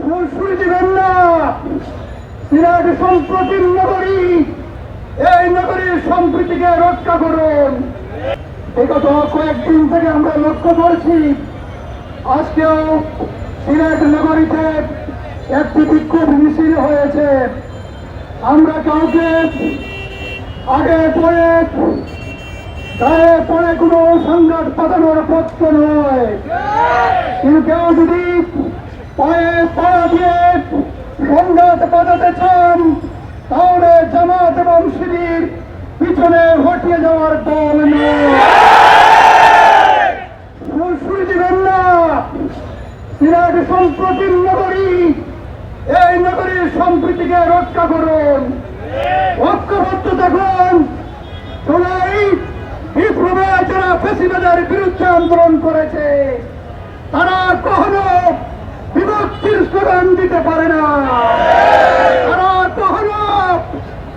ফুলসুরি দিবেন না। সিলেট সম্প্রীতির নগরী, এই নগরীর সম্প্রীতিকে রক্ষা করুন। বিগত কয়েকদিন থেকে আমরা লক্ষ্য করছি, আজকেও সিলেট নগরীতে একটি বিক্ষোভ মিছিল হয়েছে। আমরা কাউকে আগে পরে গায়ে পরে কোনো সংঘাত পাতানোর পক্ষ নয়, কিন্তু কেউ যদি পায়ে পাড়া দিয়ে সংঘাত পাতাতে চান তাহলে জামাত এবং শিবির পিছনে হটিয়ে যাওয়ার দল নয়। ফুলসুরি দিবেন না। সিলেট সম্প্রীতির নগরী, এই নগরীর সম্প্রীতিকে রক্ষা করুন। ঐক্যবদ্ধ দেখুন, জুলাই বিপ্লবে যারা ফ্যাসিবাদের বিরুদ্ধে আন্দোলন করেছে তারা কখনো বিভক্তির স্লোগান দিতে পারে না, তারা কখনো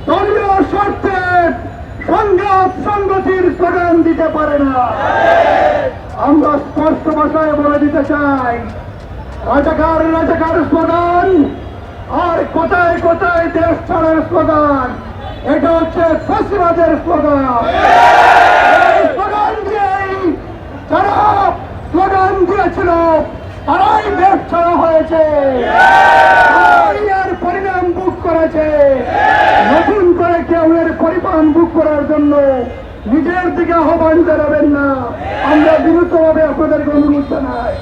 দলীয় স্বার্থে সংঘাত সংগতির স্লোগান দিতে পারে না। আমরা স্পষ্ট ভাষায় বলে দিতে চাই, রাজাকার রাজাকার স্লোগান আর কোথায় কোথায় দেশ ছাড়ার স্লোগান, এটা হচ্ছে ফ্যাসিবাদের স্লোগান। এই স্লোগান দিয়েই যারা স্লোগান দিয়েছিল তারাই দেশ ছাড়া হয়েছে, এর পরিণাম ভোগ করেছে। নতুন করে কেউ এর পরিমাণ ভোগ করার জন্য নিজের দিকে আহ্বান জানাবেন না। আমরা বিরুদ্ধভাবে আপনাদেরকে অনুরোধ জানাই।